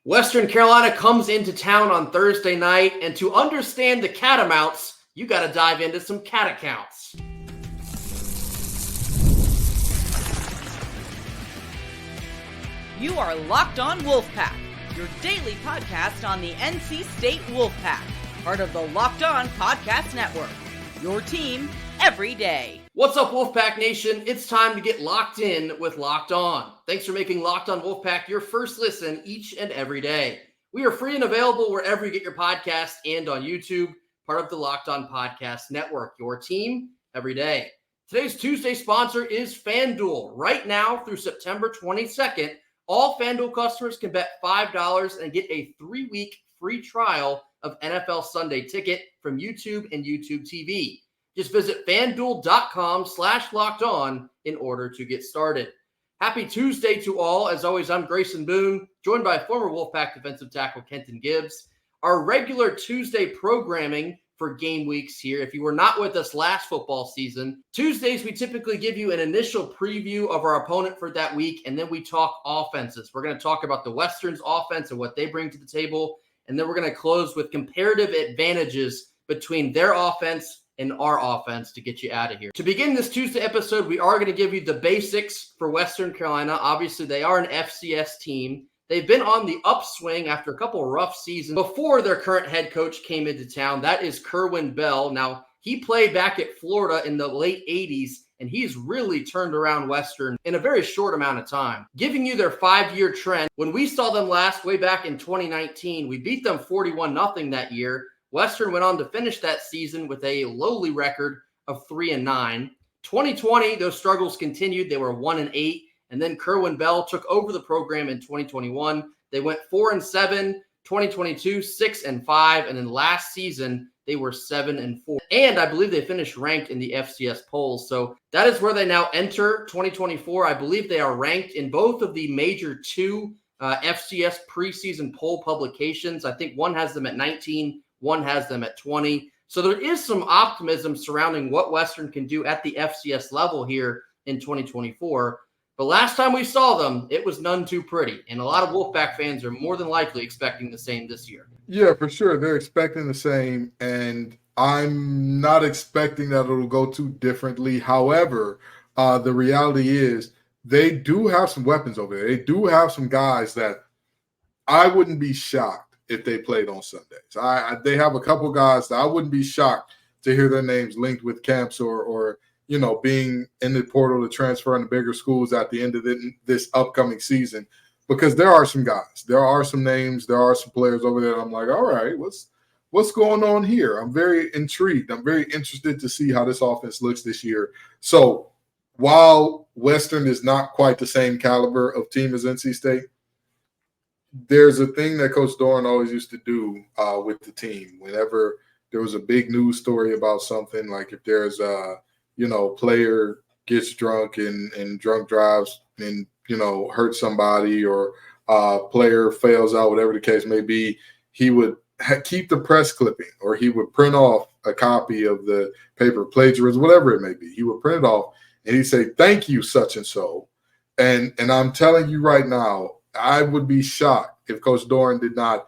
Western Carolina comes into town on Thursday night, and to understand the catamounts, you got to dive into some cat accounts. You are Locked On Wolfpack, your daily podcast on the NC State Wolfpack, part of the Locked On Podcast Network, your team every day. What's up, Wolfpack Nation? It's time to get locked in with Locked On. Thanks for making Locked On Wolfpack your first listen each and every day. We are free and available wherever you get your podcast and on YouTube, part of the Locked On Podcast Network, your team every day. Today's Tuesday sponsor is FanDuel. Right now through September 22nd, all FanDuel customers can bet $5 and get a 3-week free trial of NFL Sunday Ticket from YouTube and YouTube TV. Just visit FanDuel.com/lockedon in order to get started. Happy Tuesday to all. As always, I'm Grayson Boone, joined by former Wolfpack defensive tackle Kenton Gibbs. Our regular Tuesday programming for game weeks here. If you were not with us last football season, Tuesdays we typically give you an initial preview of our opponent for that week, and then we talk offenses. We're going to talk about the Western's offense and what they bring to the table, and then we're going to close with comparative advantages between their offense and our offense to get you out of here. To begin this Tuesday episode, we are going to give you the basics for Western Carolina. Obviously, they are an FCS team. They've been on the upswing after a couple of rough seasons before their current head coach came into town. That is Kerwin Bell. Now, he played back at Florida in the late 80s, and he's really turned around Western in a very short amount of time. Giving you their 5-year trend, when we saw them last way back in 2019, we beat them 41-0 that year. Western went on to finish that season with a lowly record of 3-9. 2020, those struggles continued. They were 1-8. And then Kerwin Bell took over the program in 2021. They went 4-7, 2022, 6-5. And then last season, they were 7-4. And I believe they finished ranked in the FCS polls. So that is where they now enter 2024. I believe they are ranked in both of the major two FCS preseason poll publications. I think one has them at 19. One has them at 20. So there is some optimism surrounding what Western can do at the FCS level here in 2024. But last time we saw them, it was none too pretty. And a lot of Wolfpack fans are more than likely expecting the same this year. Yeah, for sure. They're expecting the same. And I'm not expecting that it'll go too differently. However, the reality is they do have some weapons over there. They do have some guys that I wouldn't be shocked if they played on Sundays. They have a couple guys that I wouldn't be shocked to hear their names linked with camps or being in the portal to transfer into bigger schools at the end of this upcoming season, because there are some guys, there are some names, there are some players over there. I'm like, all right, what's going on here? I'm very intrigued. I'm very interested to see how this offense looks this year. So while Western is not quite the same caliber of team as NC State, there's a thing that Coach Doran always used to do with the team. Whenever there was a big news story about something, like if there's a player gets drunk and drunk drives and hurts somebody, or player fails out, whatever the case may be, he would keep the press clipping, or he would print off a copy of the paper, plagiarism, whatever it may be. He would print it off and he'd say, "Thank you, such and so." And I'm telling you right now, I would be shocked if Coach Doran did not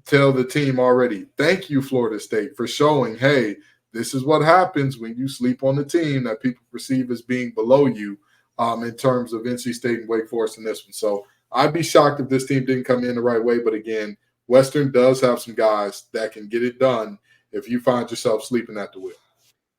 tell the team already, "Thank you, Florida State, for showing, hey, this is what happens when you sleep on the team that people perceive as being below you," in terms of NC State and Wake Forest in this one. So I'd be shocked if this team didn't come in the right way. But again, Western does have some guys that can get it done if you find yourself sleeping at the wheel.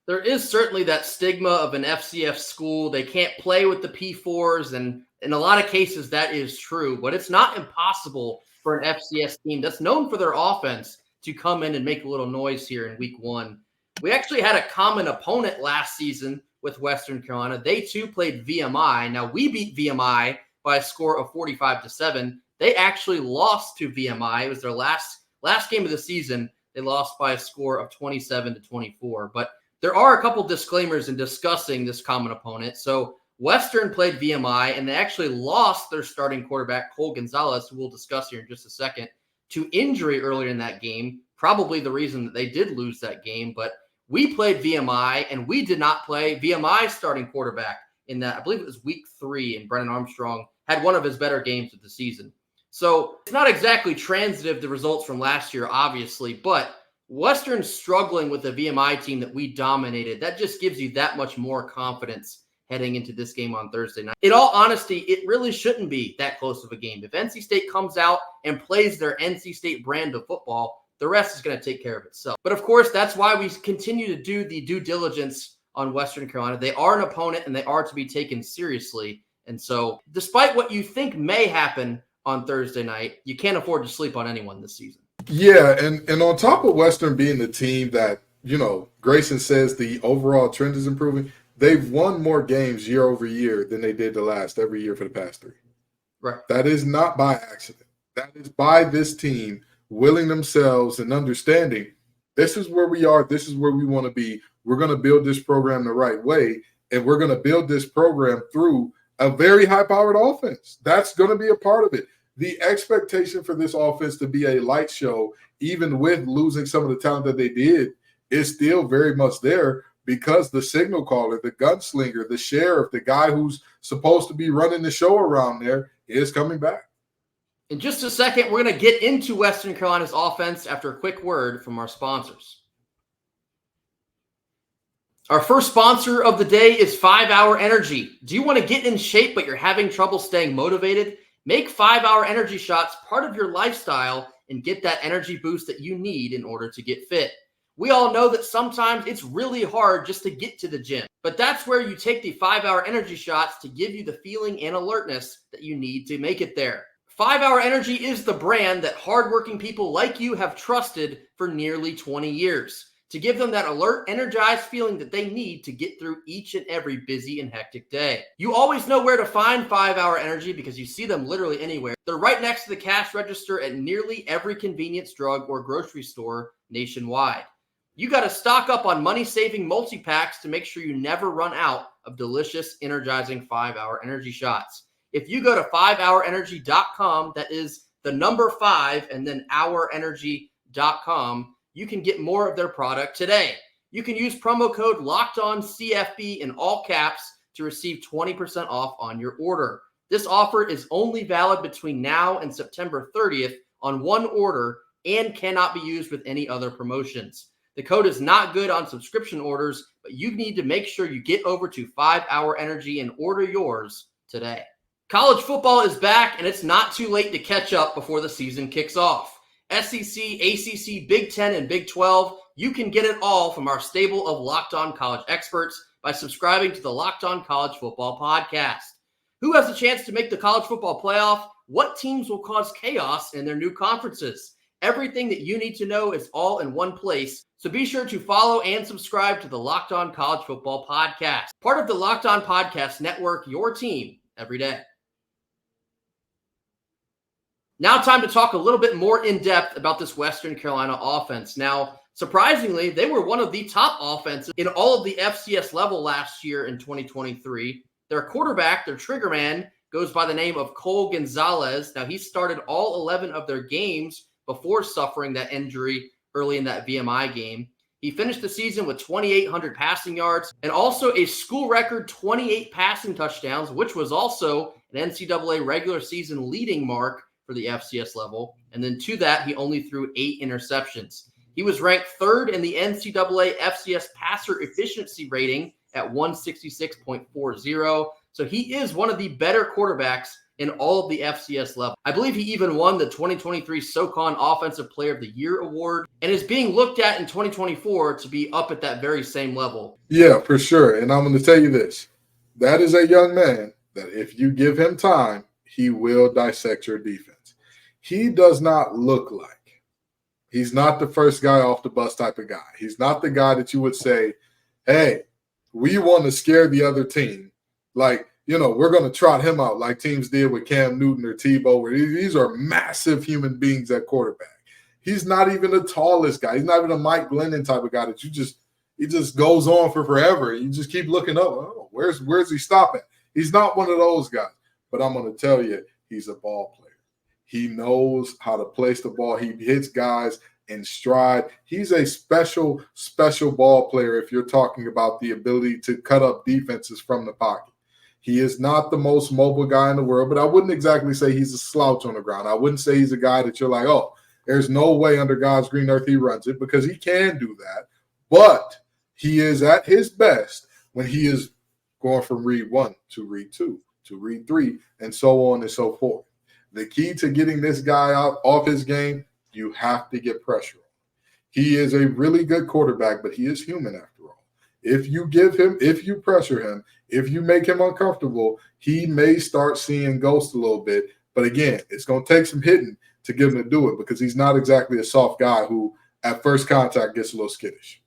There is certainly that stigma of an FCS school. They can't play with the P4s, and in a lot of cases that is true. But it's not impossible for an FCS team that's known for their offense to come in and make a little noise here in week one. We actually had a common opponent last season with Western Carolina. They too played VMI. Now we beat VMI by a score of 45-7. They actually lost to VMI. It was their last game of the season. They lost by a score of 27-24. But there are a couple disclaimers in discussing this common opponent. So Western played VMI, and they actually lost their starting quarterback, Cole Gonzales, who we'll discuss here in just a second, to injury earlier in that game. Probably the reason that they did lose that game. But we played VMI, and we did not play VMI's starting quarterback in that. I believe it was week 3, and Brennan Armstrong had one of his better games of the season. So it's not exactly transitive to results from last year, obviously, but Western struggling with a VMI team that we dominated, that just gives you that much more confidence heading into this game on Thursday night. In all honesty, it really shouldn't be that close of a game. If NC State comes out and plays their NC State brand of football, the rest is going to take care of itself. But of course, that's why we continue to do the due diligence on Western Carolina. They are an opponent and they are to be taken seriously. And so despite what you think may happen on Thursday night, you can't afford to sleep on anyone this season. Yeah, and on top of Western being the team that, Grayson says the overall trend is improving, they've won more games year over year than they did every year for the past 3. Right. That is not by accident. That is by this team willing themselves and understanding this is where we are, this is where we want to be. We're going to build this program the right way, and we're going to build this program through a very high-powered offense. That's going to be a part of it. The expectation for this offense to be a light show, even with losing some of the talent that they did, is still very much there because the signal caller, the gunslinger, the sheriff, the guy who's supposed to be running the show around there is coming back. In just a second, we're going to get into Western Carolina's offense after a quick word from our sponsors. Our first sponsor of the day is 5 Hour Energy. Do you want to get in shape, but you're having trouble staying motivated? Make 5 Hour Energy shots part of your lifestyle and get that energy boost that you need in order to get fit. We all know that sometimes it's really hard just to get to the gym, but that's where you take the 5 Hour Energy shots to give you the feeling and alertness that you need to make it there. 5 Hour Energy is the brand that hardworking people like you have trusted for nearly 20 years to give them that alert, energized feeling that they need to get through each and every busy and hectic day. You always know where to find 5 Hour Energy because you see them literally anywhere. They're right next to the cash register at nearly every convenience drug or grocery store nationwide. You got to stock up on money-saving multi-packs to make sure you never run out of delicious, energizing 5 Hour Energy shots. If you go to 5hourenergy.com, that is the number 5 and then hourenergy.com, you can get more of their product today. You can use promo code LOCKEDONCFB in all caps to receive 20% off on your order. This offer is only valid between now and September 30th on one order and cannot be used with any other promotions. The code is not good on subscription orders, but you need to make sure you get over to 5 Hour Energy and order yours today. College football is back, and it's not too late to catch up before the season kicks off. SEC, ACC, Big Ten, and Big 12, you can get it all from our stable of Locked On College experts by subscribing to the Locked On College Football podcast. Who has a chance to make the college football playoff? What teams will cause chaos in their new conferences? Everything that you need to know is all in one place, so be sure to follow and subscribe to the Locked On College Football podcast, part of the Locked On Podcast Network, your team every day. Now time to talk a little bit more in depth about this Western Carolina offense. Now, surprisingly, they were one of the top offenses in all of the FCS level last year in 2023. Their quarterback, their trigger man, goes by the name of Cole Gonzales. Now, he started all 11 of their games before suffering that injury early in that VMI game. He finished the season with 2,800 passing yards and also a school record 28 passing touchdowns, which was also an NCAA regular season leading mark for the FCS level. And then to that, he only threw 8 interceptions. He was ranked 3rd in the NCAA FCS passer efficiency rating at 166.40. So he is one of the better quarterbacks in all of the FCS level. I believe he even won the 2023 SoCon Offensive Player of the Year award and is being looked at in 2024 to be up at that very same level. Yeah, for sure. And I'm going to tell you this. That is a young man that if you give him time, he will dissect your defense. He does not look like, he's not the first guy off the bus type of guy. He's not the guy that you would say, hey, we want to scare the other team. Like, we're going to trot him out like teams did with Cam Newton or Tebow, where these are massive human beings at quarterback. He's not even the tallest guy. He's not even a Mike Glennon type of guy that he just goes on for forever. You just keep looking up. Oh, where's he stopping? He's not one of those guys. But I'm going to tell you, he's a ball player. He knows how to place the ball. He hits guys in stride. He's a special ball player if you're talking about the ability to cut up defenses from the pocket. He is not the most mobile guy in the world, but I wouldn't exactly say he's a slouch on the ground. I wouldn't say he's a guy that you're like, oh, there's no way under God's green earth he runs it, because he can do that. But he is at his best when he is going from read 1 to read 2 to read 3 and so on and so forth. The key to getting this guy out off his game, you have to get pressure on. He is a really good quarterback, but he is human after all. If you pressure him, if you make him uncomfortable, he may start seeing ghosts a little bit. But again, it's going to take some hitting to get him to do it, because he's not exactly a soft guy who at first contact gets a little skittish.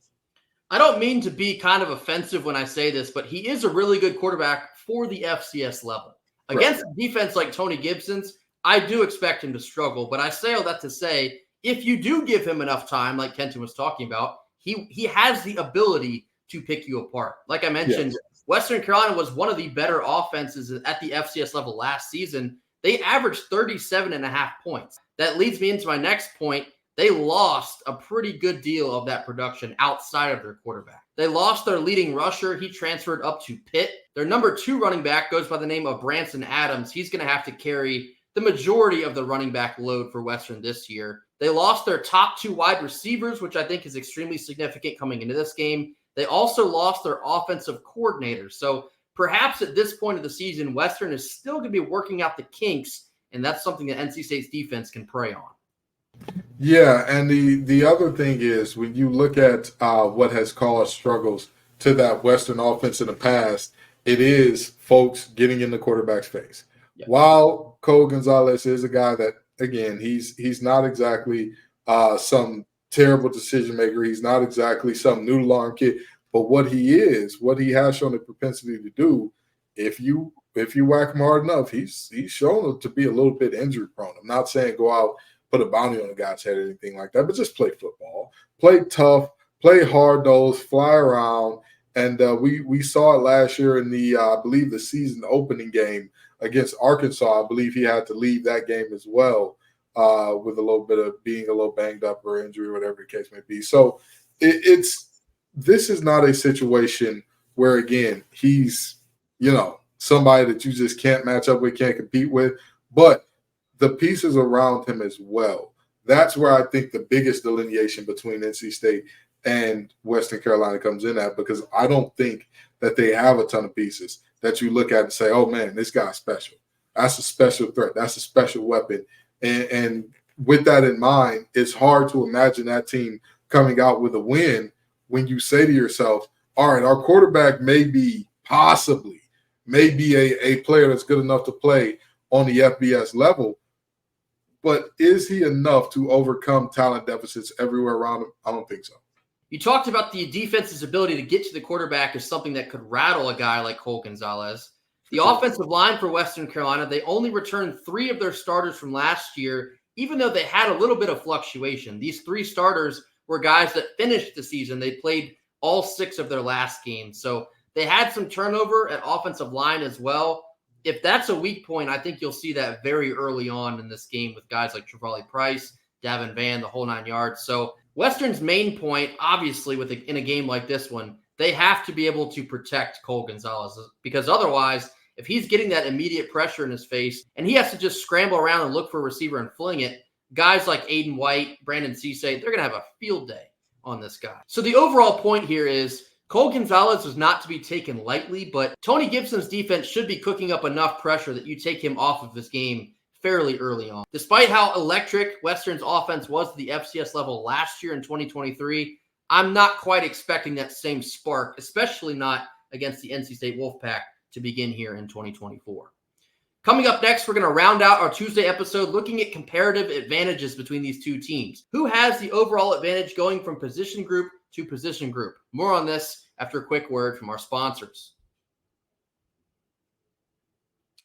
I don't mean to be kind of offensive when I say this, but he is a really good quarterback for the FCS level. Against a defense like Tony Gibson's, I do expect him to struggle, but I say all that to say, if you do give him enough time, like Kenton was talking about, he has the ability to pick you apart. Like I mentioned, yes. Western Carolina was one of the better offenses at the FCS level last season. They averaged 37.5 points. That leads me into my next point. They lost a pretty good deal of that production outside of their quarterback. They lost their leading rusher. He transferred up to Pitt. Their number 2 running back goes by the name of Branson Adams. He's going to have to carry the majority of the running back load for Western this year. They lost their top 2 wide receivers, which I think is extremely significant coming into this game. They also lost their offensive coordinator. So perhaps at this point of the season, Western is still going to be working out the kinks, and that's something that NC State's defense can prey on. Yeah, and the other thing is, when you look at what has caused struggles to that Western offense in the past, it is folks getting in the quarterback's face. Yeah. While Cole Gonzales is a guy that, again, he's not exactly some terrible decision maker. He's not exactly some noodle arm kid, but what he has shown the propensity to do, if you whack him hard enough, he's shown to be a little bit injury prone. I'm not saying go out, put a bounty on a guy's head or anything like that, but just play football, play tough, play hard nose, fly around. And we saw it last year in the, I believe, the season opening game against Arkansas. I believe he had to leave that game as well with a little bit of being a little banged up or injury, whatever the case may be. So this is not a situation where, again, he's, somebody that you just can't match up with, can't compete with, but the pieces around him as well. That's where I think the biggest delineation between NC State and Western Carolina comes in at, because I don't think that they have a ton of pieces that you look at and say, oh, man, this guy's special. That's a special threat. That's a special weapon. And with that in mind, it's hard to imagine that team coming out with a win when you say to yourself, all right, our quarterback may be a player that's good enough to play on the FBS level, but is he enough to overcome talent deficits everywhere around him? I don't think so. You talked about the defense's ability to get to the quarterback as something that could rattle a guy like Cole Gonzales. The offensive line for Western Carolina, they only returned 3 of their starters from last year, even though they had a little bit of fluctuation. These 3 starters were guys that finished the season. They played all 6 of their last games. So they had some turnover at offensive line as well. If that's a weak point, I think you'll see that very early on in this game with guys like Travali Price, Davin Van, the whole 9 yards. So Western's main point, obviously, in a game like this one, they have to be able to protect Cole Gonzales, because otherwise, if he's getting that immediate pressure in his face and he has to just scramble around and look for a receiver and fling it, guys like Aiden White, Brandon Cisse, they're going to have a field day on this guy. So the overall point here is Cole Gonzales is not to be taken lightly, but Tony Gibson's defense should be cooking up enough pressure that you take him off of this game fairly early on. Despite how electric Western's offense was at the FCS level last year in 2023, I'm not quite expecting that same spark, especially not against the NC State Wolfpack to begin here in 2024. Coming up next, we're going to round out our Tuesday episode looking at comparative advantages between these 2 teams. Who has the overall advantage going from position group to position group? More on this after a quick word from our sponsors.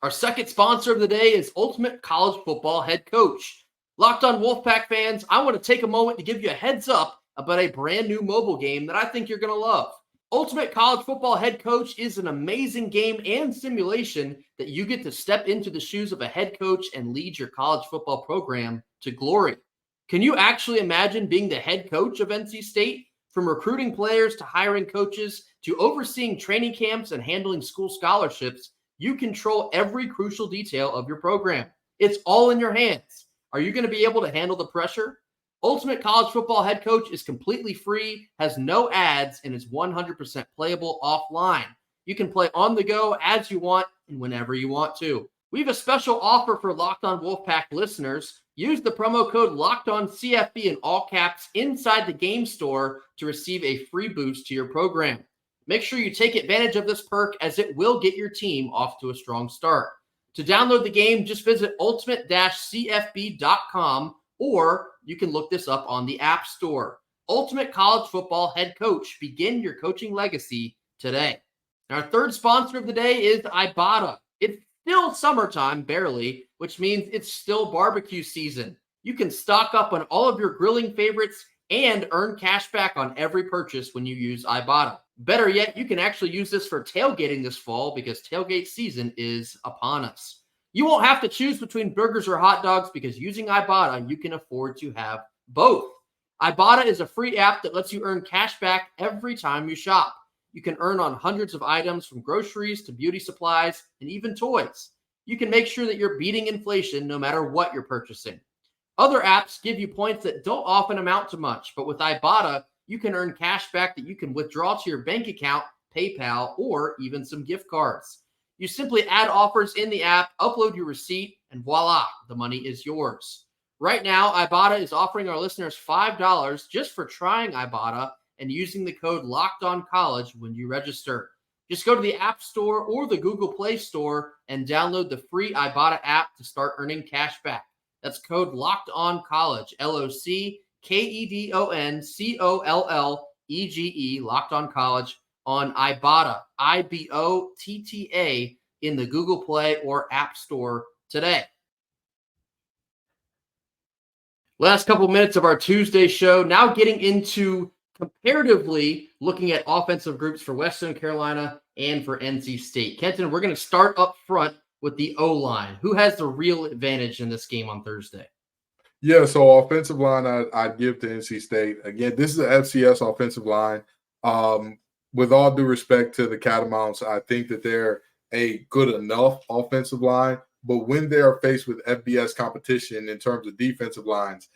Our second sponsor of the day is Ultimate College Football Head Coach. Locked on Wolfpack fans, I want to take a moment to give you a heads up about a brand new mobile game that I think you're going to love. Ultimate College Football Head Coach is an amazing game and simulation that you get to step into the shoes of a head coach and lead your college football program to glory. Can you actually imagine being the head coach of NC State? From recruiting players to hiring coaches to overseeing training camps and handling school scholarships, you control every crucial detail of your program. It's all in your hands. Are you going to be able to handle the pressure? Ultimate College Football Head Coach is completely free, has no ads, and is 100% playable offline. You can play on the go as you want and whenever you want to. We have a special offer for Locked On Wolfpack listeners. Use the promo code LOCKEDONCFB in all caps inside the game store to receive a free boost to your program. Make sure you take advantage of this perk as it will get your team off to a strong start. To download the game, just visit ultimate-cfb.com, or you can look this up on the App Store. Ultimate College Football Head Coach. Begin your coaching legacy today. Our third sponsor of the day is Ibotta. It's still summertime, barely, which means it's still barbecue season. You can stock up on all of your grilling favorites and earn cash back on every purchase when you use Ibotta. Better yet, you can actually use this for tailgating this fall because tailgate season is upon us. You won't have to choose between burgers or hot dogs because using Ibotta, you can afford to have both. Ibotta is a free app that lets you earn cash back every time you shop. You can earn on hundreds of items from groceries to beauty supplies and even toys. You can make sure that you're beating inflation no matter what you're purchasing. Other apps give you points that don't often amount to much, but with Ibotta, you can earn cash back that you can withdraw to your bank account, PayPal, or even some gift cards. You simply add offers in the app, upload your receipt, and voila, the money is yours. Right now, Ibotta is offering our listeners $5 just for trying Ibotta and using the code LOCKEDONCOLLEGE when you register. Just go to the App Store or the Google Play Store and download the free Ibotta app to start earning cash back. That's code LOCKEDONCOLLEGE, LOCKEDONCOLLEGE, Locked On College on Ibotta, IBOTTA, in the Google Play or App Store today. Last couple minutes of our Tuesday show. Now getting into comparatively looking at offensive groups for Western Carolina and for NC State. Kenton, we're going to start up front with the O-line. Who has the real advantage in this game on Thursday? Yeah, so offensive line, I'd give to NC State. Again, this is an FCS offensive line. With all due respect to the Catamounts, I think that they're a good enough offensive line. But when they are faced with FBS competition in terms of defensive lines,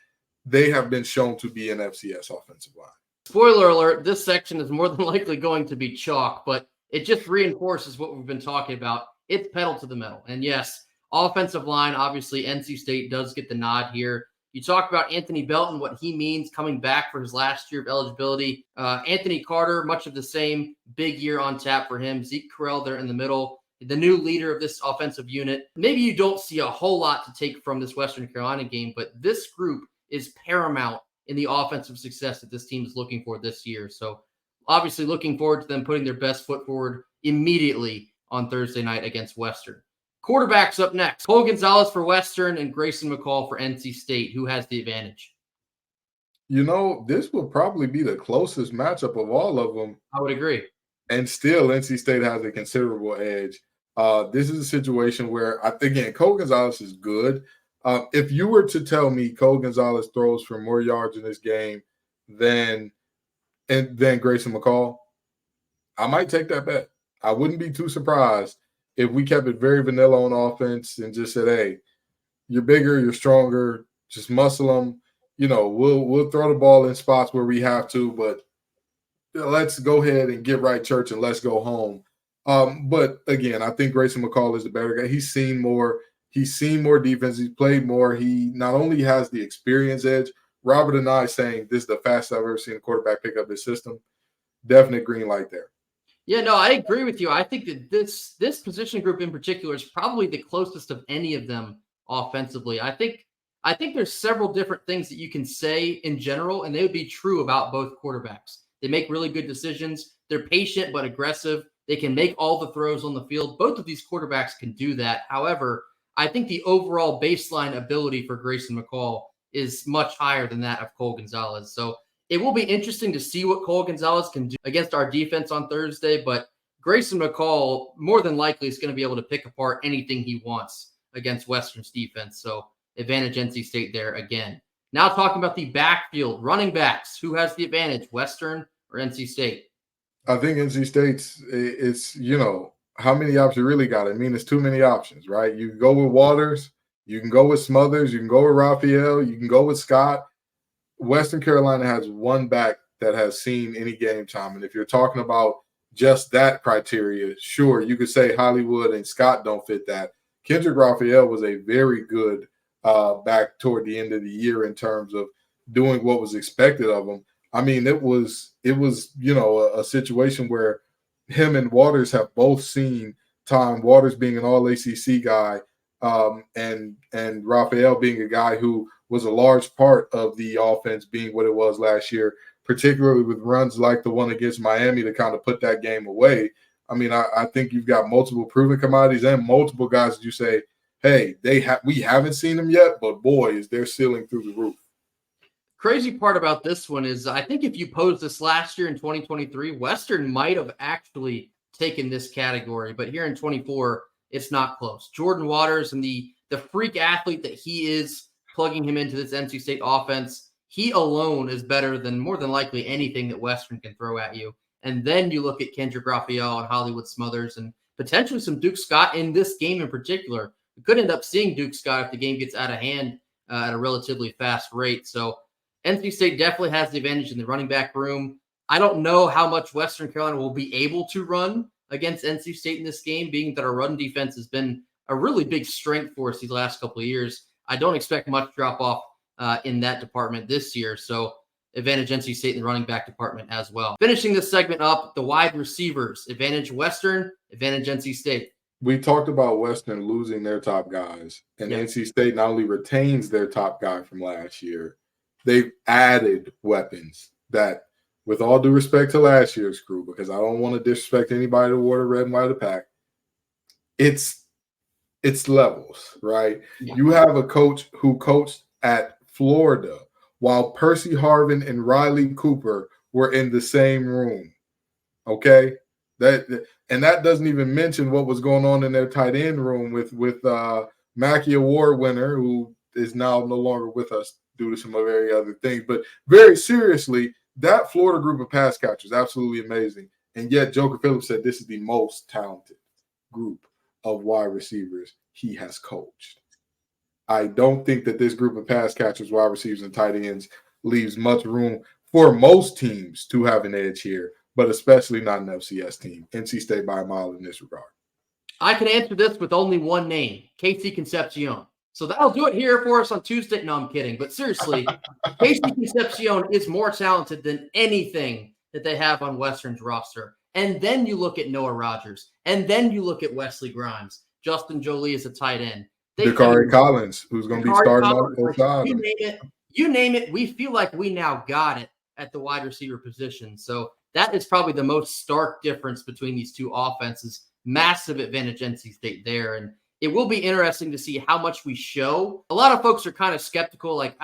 they have been shown to be an FCS offensive line. Spoiler alert, this section is more than likely going to be chalk, but it just reinforces what we've been talking about. It's pedal to the metal. And yes, offensive line, obviously NC State does get the nod here. You talk about Anthony Belton, what he means coming back for his last year of eligibility. Anthony Carter, much of the same, big year on tap for him. Zeke Correll there in the middle, the new leader of this offensive unit. Maybe you don't see a whole lot to take from this Western Carolina game, but this group is paramount in the offensive success that this team is looking for this year. So obviously looking forward to them putting their best foot forward immediately on Thursday night against Western. Quarterbacks up next. Cole Gonzales for Western and Grayson McCall for NC State. Who has the advantage? You know, this will probably be the closest matchup of all of them. I would agree. And still, NC State has a considerable edge. This is a situation where, again, Cole Gonzales is good. If you were to tell me Cole Gonzales throws for more yards in this game than Grayson McCall, I might take that bet. I wouldn't be too surprised if we kept it very vanilla on offense and just said, hey, you're bigger, you're stronger, just muscle them. You know, we'll throw the ball in spots where we have to, but let's go ahead and get right church and let's go home. But again, I think Grayson McCall is the better guy. He's seen more defense. He's played more. He not only has the experience edge. Robert and I saying this is the fastest I've ever seen a quarterback pick up this system. Definite green light there. Yeah, no, I agree with you. I think that this position group in particular is probably the closest of any of them offensively. I think there's several different things that you can say in general, and they would be true about both quarterbacks. They make really good decisions. They're patient but aggressive. They can make all the throws on the field. Both of these quarterbacks can do that. However, I think the overall baseline ability for Grayson McCall is much higher than that of Cole Gonzales. So it will be interesting to see what Cole Gonzales can do against our defense on Thursday, but Grayson McCall more than likely is going to be able to pick apart anything he wants against Western's defense. So advantage NC State there again. Now talking about the backfield, running backs. Who has the advantage, Western or NC State? I think NC State's, it's, you know, how many options you really got? I mean, it's too many options, right? You can go with Waters, you can go with Smothers, you can go with Raphael, you can go with Scott. Western Carolina has one back that has seen any game time. And if you're talking about just that criteria, sure, you could say Hollywood and Scott don't fit that. Kendrick Raphael was a very good back toward the end of the year in terms of doing what was expected of him. I mean, it was a situation where him and Waters have both seen time. Waters being an all ACC guy, and Raphael being a guy who was a large part of the offense being what it was last year, particularly with runs like the one against Miami to kind of put that game away. I mean, I think you've got multiple proven commodities and multiple guys that you say, hey, we haven't seen them yet, but boy, is their ceiling through the roof. Crazy part about this one is I think if you posed this last year in 2023, Western might have actually taken this category, but here in 24, it's not close. Jordan Waters and the freak athlete that he is, plugging him into this NC State offense, he alone is better than more than likely anything that Western can throw at you. And then you look at Kendrick Raphael and Hollywood Smothers and potentially some Duke Scott in this game in particular. We could end up seeing Duke Scott if the game gets out of hand at a relatively fast rate. So NC State definitely has the advantage in the running back room. I don't know how much Western Carolina will be able to run against NC State in this game, being that our run defense has been a really big strength for us these last couple of years. I don't expect much drop off in that department this year. So advantage NC State in the running back department as well. Finishing this segment up, the wide receivers, advantage Western, advantage NC State. We talked about Western losing their top guys, and NC State not only retains their top guy from last year, they've added weapons that, with all due respect to last year's crew, because I don't want to disrespect anybody that wore the red and white of the pack, it's levels, right? Yeah. You have a coach who coached at Florida while Percy Harvin and Riley Cooper were in the same room, okay? That doesn't even mention what was going on in their tight end room with Mackey Award winner, who is now no longer with us due to some very other things. But very seriously, that Florida group of pass catchers, absolutely amazing. And yet Joker Phillips said this is the most talented group of wide receivers he has coached. I don't think that this group of pass catchers, wide receivers, and tight ends leaves much room for most teams to have an edge here, but especially not an FCS team. NC State by a mile in this regard. I can answer this with only one name, Casey Concepcion. So that'll do it here for us on Tuesday. No, I'm kidding. But seriously, Casey Concepcion is more talented than anything that they have on Western's roster. And then you look at Noah Rogers. And then you look at Wesley Grimes. Justin Jolie is a tight end. Dakari Collins, who's going to be starting on both sides. You name it, we feel like we now got it at the wide receiver position. So that is probably the most stark difference between these two offenses. Massive advantage NC State there. And it will be interesting to see how much we show. A lot of folks are kind of skeptical, like,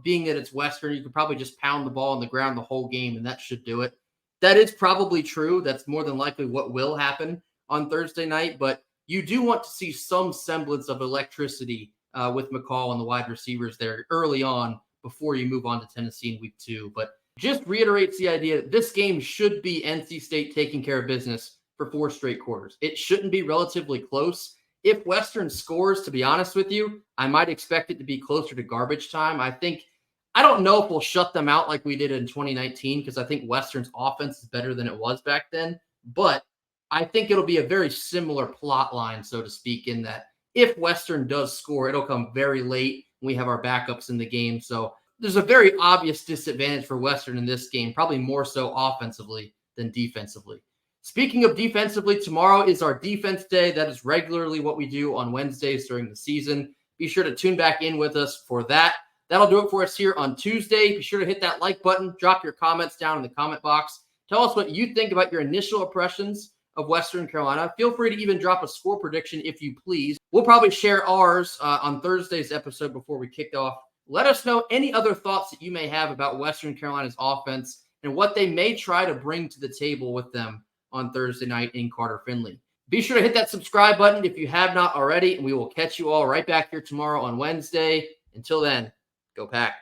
being that it's Western, you could probably just pound the ball on the ground the whole game, and that should do it. That is probably true. That's more than likely what will happen on Thursday night. But you do want to see some semblance of electricity with McCall and the wide receivers there early on before you move on to Tennessee in week 2. But just reiterates the idea that this game should be NC State taking care of business for 4 straight quarters. It shouldn't be relatively close. If Western scores, to be honest with you, I might expect it to be closer to garbage time. I don't know if we'll shut them out like we did in 2019, because I think Western's offense is better than it was back then. But I think it'll be a very similar plot line, so to speak, in that if Western does score, it'll come very late when we have our backups in the game. So there's a very obvious disadvantage for Western in this game, probably more so offensively than defensively. Speaking of defensively, tomorrow is our defense day. That is regularly what we do on Wednesdays during the season. Be sure to tune back in with us for that. That'll do it for us here on Tuesday. Be sure to hit that like button. Drop your comments down in the comment box. Tell us what you think about your initial impressions of Western Carolina. Feel free to even drop a score prediction if you please. We'll probably share ours on Thursday's episode before we kick off. Let us know any other thoughts that you may have about Western Carolina's offense and what they may try to bring to the table with them on Thursday night in Carter-Finley. Be sure to hit that subscribe button if you have not already, and we will catch you all right back here tomorrow on Wednesday. Until then, go Pack.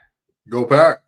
Go Pack.